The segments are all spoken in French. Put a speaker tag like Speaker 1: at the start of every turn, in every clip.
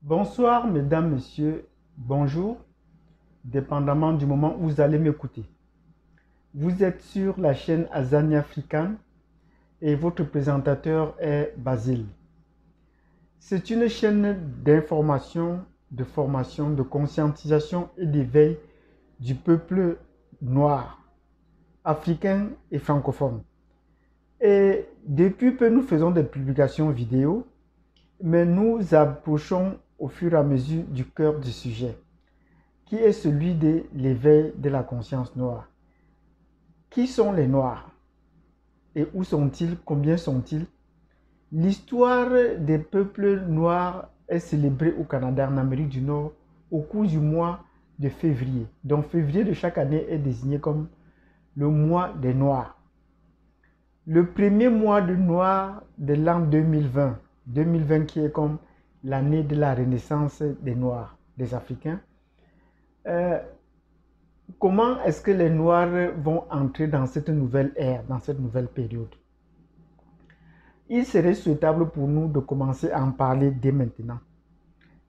Speaker 1: Bonsoir, mesdames, messieurs, bonjour, dépendamment du moment où vous allez m'écouter. Vous êtes sur la chaîne Azania African et votre présentateur est Basile. C'est une chaîne d'information, de formation, de conscientisation et d'éveil du peuple noir, africain et francophone. Et depuis peu, nous faisons des publications vidéo, mais nous approchons au fur et à mesure du cœur du sujet, qui est celui de l'éveil de la conscience noire. Qui sont les Noirs? Et où sont-ils? Combien sont-ils? L'histoire des peuples noirs est célébrée au Canada, en Amérique du Nord, au cours du mois de février. Donc février de chaque année est désigné comme le mois des Noirs. Le premier mois de noir de l'an 2020 qui est comme l'année de la renaissance des Noirs, des Africains. Comment est-ce que les Noirs vont entrer dans cette nouvelle ère, dans cette nouvelle période? Il serait souhaitable pour nous de commencer à en parler dès maintenant.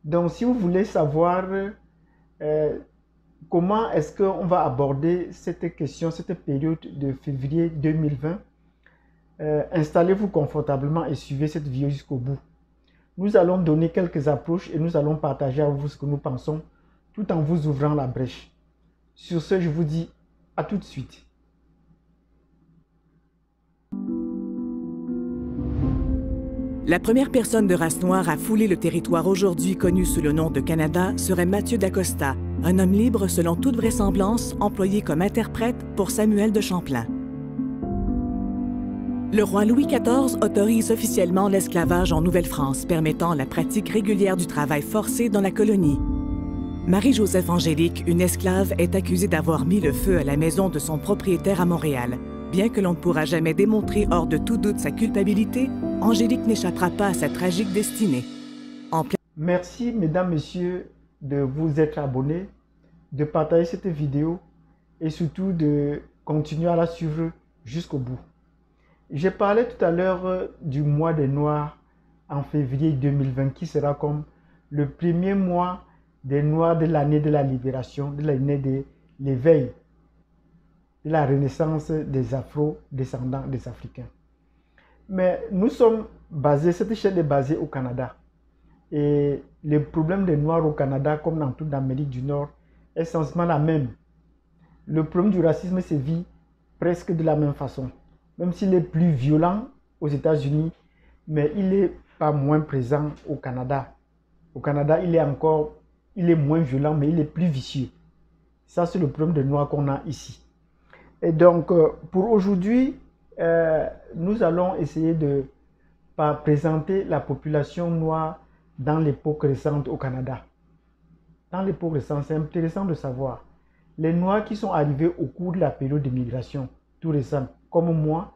Speaker 1: Donc, si vous voulez savoir comment est-ce qu'on va aborder cette question, cette période de février 2020, installez-vous confortablement et suivez cette vidéo jusqu'au bout. Nous allons donner quelques approches et nous allons partager avec vous ce que nous pensons tout en vous ouvrant la brèche. Sur ce, je vous dis à tout de suite.
Speaker 2: La première personne de race noire à fouler le territoire aujourd'hui connu sous le nom de Canada serait Mathieu Dacosta, un homme libre selon toute vraisemblance, employé comme interprète pour Samuel de Champlain. Le roi Louis XIV autorise officiellement l'esclavage en Nouvelle-France, permettant la pratique régulière du travail forcé dans la colonie. Marie-Joseph Angélique, une esclave, est accusée d'avoir mis le feu à la maison de son propriétaire à Montréal. Bien que l'on ne pourra jamais démontrer hors de tout doute sa culpabilité, Angélique n'échappera pas à sa tragique destinée.
Speaker 1: Merci, mesdames, messieurs, de vous être abonnés, de partager cette vidéo et surtout de continuer à la suivre jusqu'au bout. J'ai parlé tout à l'heure du mois des Noirs en février 2020 qui sera comme le premier mois des Noirs de l'année de la libération, de l'année de l'éveil, de la renaissance des Afro-descendants des Africains. Mais nous sommes basés, cette chaîne est basée au Canada. Et le problème des Noirs au Canada, comme dans toute l'Amérique du Nord, est essentiellement la même. Le problème du racisme se vit presque de la même façon. Même s'il est plus violent aux États-Unis, mais il n'est pas moins présent au Canada. Au Canada, il est moins violent, mais il est plus vicieux. Ça, c'est le problème des Noirs qu'on a ici. Et donc, pour aujourd'hui, nous allons essayer de présenter la population noire dans l'époque récente au Canada. Dans l'époque récente, c'est intéressant de savoir. Les Noirs qui sont arrivés au cours de la période de migration, tout récente, comme moi,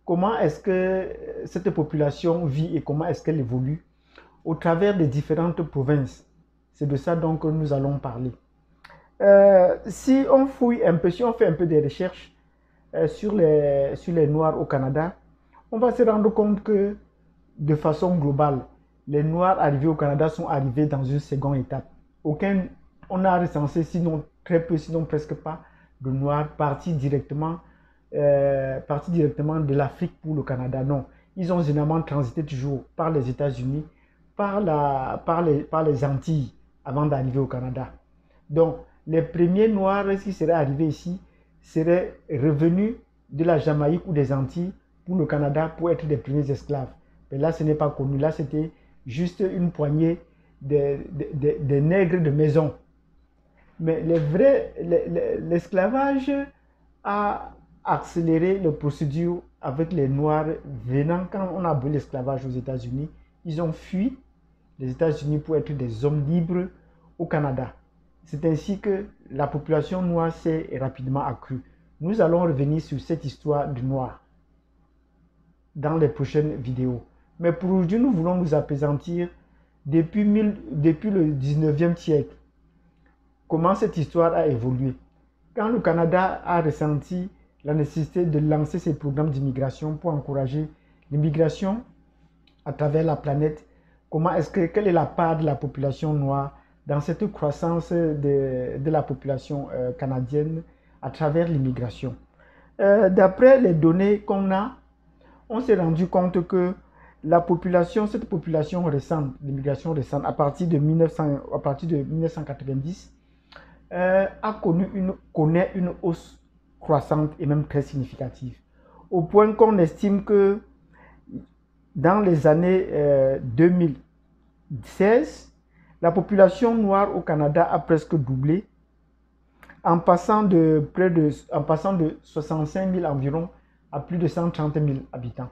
Speaker 1: comment est-ce que cette population vit et comment est-ce qu'elle évolue au travers des différentes provinces. C'est de ça donc que nous allons parler. Si on fouille un peu, si on fait un peu des recherches sur les Noirs au Canada, on va se rendre compte que de façon globale, les Noirs arrivés au Canada sont arrivés dans une seconde étape. On a recensé, sinon très peu, sinon presque pas, de Noirs partis directement de l'Afrique pour le Canada. Non, ils ont généralement transité toujours par les États-Unis, par les Antilles, avant d'arriver au Canada. Donc, les premiers Noirs qui seraient arrivés ici seraient revenus de la Jamaïque ou des Antilles pour le Canada pour être des premiers esclaves. Mais là, ce n'est pas connu. Là, c'était juste une poignée des nègres de maison. Mais l'esclavage a accéléré les procédures avec les Noirs venant. Quand on a aboli l'esclavage aux États-Unis, ils ont fui les États-Unis pour être des hommes libres au Canada. C'est ainsi que la population noire s'est rapidement accrue. Nous allons revenir sur cette histoire du noir dans les prochaines vidéos. Mais pour aujourd'hui, nous voulons nous appesantir depuis le 19e siècle. Comment cette histoire a évolué. Quand le Canada a ressenti la nécessité de lancer ses programmes d'immigration pour encourager l'immigration à travers la planète, quelle est la part de la population noire dans cette croissance de la population canadienne à travers l'immigration. D'après les données qu'on a, on s'est rendu compte que cette population récente, l'immigration récente, à partir de 1990, connaît une hausse croissante et même très significative, au point qu'on estime que dans les années 2016, la population noire au Canada a presque doublé, en passant de 65 000 environ à plus de 130 000 habitants.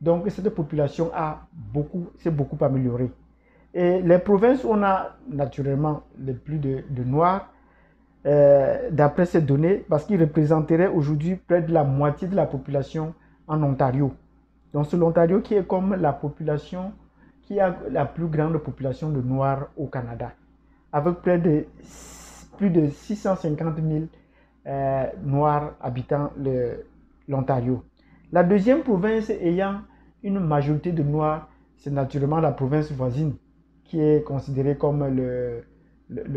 Speaker 1: Donc cette population s'est beaucoup améliorée. Et les provinces où on a naturellement le plus de noirs, d'après ces données, parce qu'ils représenteraient aujourd'hui près de la moitié de la population en Ontario. Donc c'est l'Ontario qui est comme la population qui a la plus grande population de noirs au Canada, avec plus de 650 000 noirs habitant l'Ontario. La deuxième province ayant une majorité de noirs, c'est naturellement la province voisine, qui est considérée comme le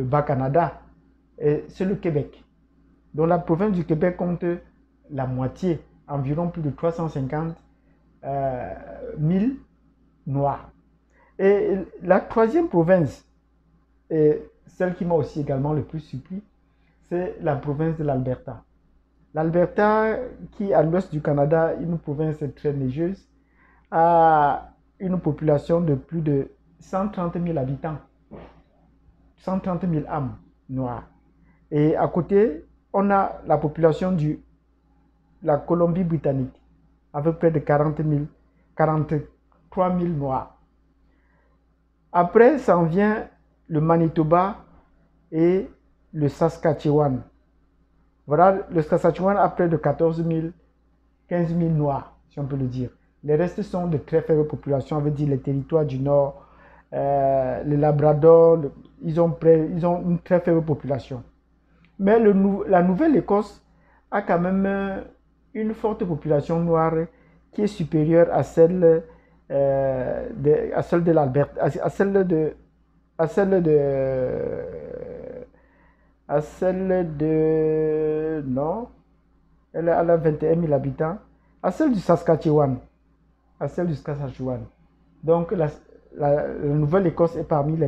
Speaker 1: Bas-Canada, et c'est le Québec. Donc la province du Québec compte la moitié, environ plus de 350 000 noirs. Et la troisième province, et celle qui m'a aussi également le plus surpris, c'est la province de l'Alberta. L'Alberta, qui est à l'ouest du Canada, une province très neigeuse, a une population de plus de 130 000 habitants, 130 000 âmes noires. Et à côté, on a la population de la Colombie-Britannique, avec près de 43 000 noirs. Après, ça en vient le Manitoba et le Saskatchewan. Voilà, le Saskatchewan a près de 14 000, 15 000 noirs, si on peut le dire. Les restes sont de très faibles populations, on veut dire les territoires du Nord, le Labrador, ils ont une très faible population. Mais la Nouvelle-Écosse a quand même une forte population noire qui est supérieure à celle de l'Alberta, à celle de non, elle a 21 000 habitants, à celle du Saskatchewan, Donc la Nouvelle-Écosse est parmi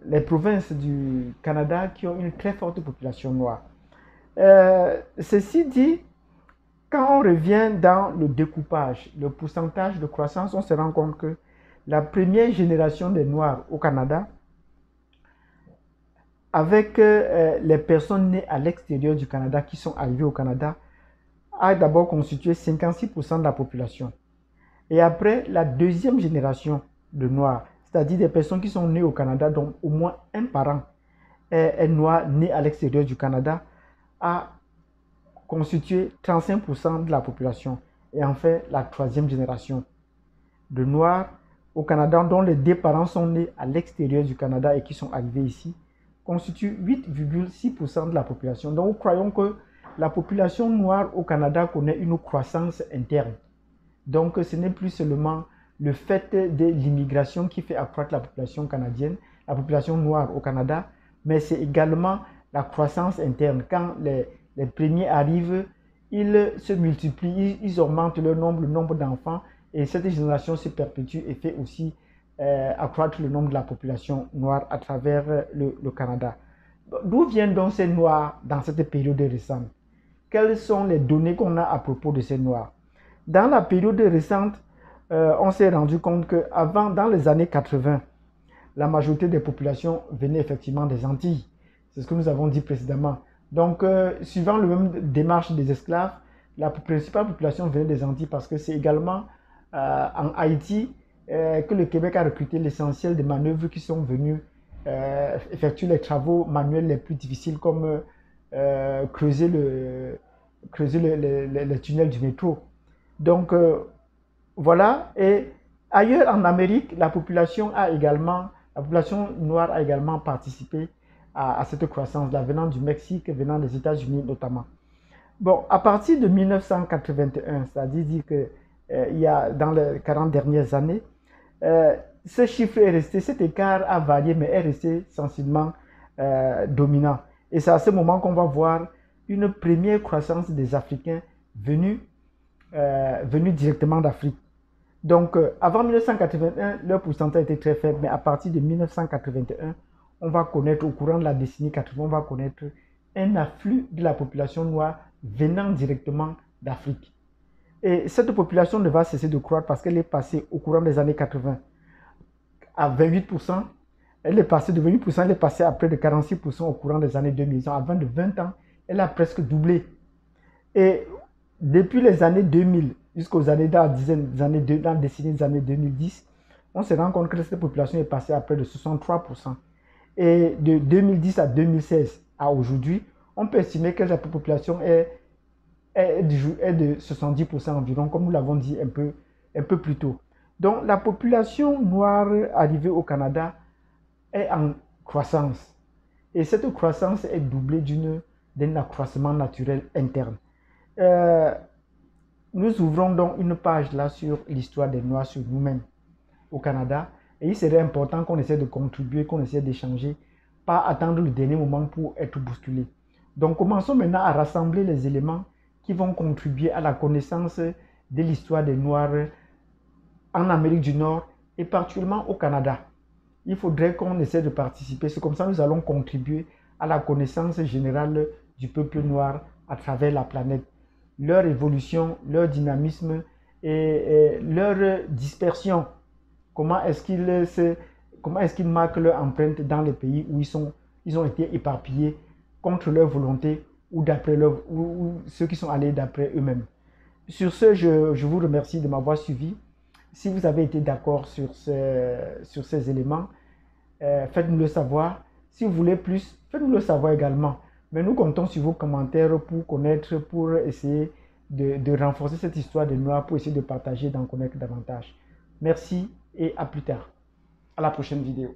Speaker 1: les provinces du Canada qui ont une très forte population noire. Ceci dit, quand on revient dans le découpage, le pourcentage de croissance, on se rend compte que la première génération des Noirs au Canada, avec les personnes nées à l'extérieur du Canada qui sont arrivées au Canada, a d'abord constitué 56% de la population. Et après, la deuxième génération de Noirs, c'est-à-dire des personnes qui sont nées au Canada, dont au moins un parent est noir né à l'extérieur du Canada, a constitué 35% de la population. Et enfin, la troisième génération de Noirs au Canada, dont les deux parents sont nés à l'extérieur du Canada et qui sont arrivés ici, constitue 8,6% de la population. Donc, nous croyons que la population noire au Canada connaît une croissance interne. Donc, ce n'est plus seulement le fait de l'immigration qui fait accroître la population canadienne, la population noire au Canada, mais c'est également la croissance interne. Quand les premiers arrivent, ils se multiplient, ils augmentent le nombre d'enfants, et cette génération se perpétue et fait aussi accroître le nombre de la population noire à travers le Canada. D'où viennent donc ces Noirs dans cette période récente? Quelles sont les données qu'on a à propos de ces Noirs? Dans la période récente, on s'est rendu compte qu'avant, dans les années 80, la majorité des populations venaient effectivement des Antilles. C'est ce que nous avons dit précédemment. Donc, suivant la même démarche des esclaves, la principale population venait des Antilles parce que c'est également en Haïti que le Québec a recruté l'essentiel des manœuvres qui sont venues effectuer les travaux manuels les plus difficiles comme creuser les tunnels du métro. Donc, voilà. Et ailleurs en Amérique, la population noire a également participé à cette croissance-là, venant du Mexique, venant des États-Unis notamment. Bon, à partir de 1981, c'est-à-dire qu'il y a dans les 40 dernières années, Ce chiffre est resté, cet écart a varié, mais est resté sensiblement dominant. Et c'est à ce moment qu'on va voir une première croissance des Africains venus directement d'Afrique. Donc, avant 1981, leur pourcentage était très faible, mais à partir de 1981, on va connaître, au courant de la décennie 80, on va connaître un afflux de la population noire venant directement d'Afrique. Et cette population ne va cesser de croître parce qu'elle est passée au courant des années 80 à 28%. Elle est passée de 28%, elle est passée à près de 46% au courant des années 2000. Avant de 20 ans, elle a presque doublé. Et depuis les années 2000 jusqu'aux années, dans la décennie des années 2010, on se rend compte que cette population est passée à près de 63%. Et de 2010 à 2016 à aujourd'hui, on peut estimer que la population est de 70% environ, comme nous l'avons dit un peu plus tôt. Donc la population noire arrivée au Canada est en croissance. Et cette croissance est doublée d'un accroissement naturel interne. Nous ouvrons donc une page là sur l'histoire des Noirs, sur nous-mêmes au Canada. Et il serait important qu'on essaie de contribuer, qu'on essaie d'échanger, pas attendre le dernier moment pour être bousculé. Donc commençons maintenant à rassembler les éléments qui vont contribuer à la connaissance de l'histoire des Noirs en Amérique du Nord et particulièrement au Canada. Il faudrait qu'on essaie de participer. C'est comme ça que nous allons contribuer à la connaissance générale du peuple noir à travers la planète. Leur évolution, leur dynamisme et leur dispersion. Comment est-ce qu'ils marquent leur empreinte dans les pays où ils ont été éparpillés contre leur volonté ou ceux qui sont allés d'après eux-mêmes. Sur ce, je vous remercie de m'avoir suivi. Si vous avez été d'accord sur ces éléments, faites-nous le savoir. Si vous voulez plus, faites-nous le savoir également. Mais nous comptons sur vos commentaires pour connaître, pour essayer de renforcer cette histoire des Noirs, pour essayer de partager, d'en connaître davantage. Merci et à plus tard. À la prochaine vidéo.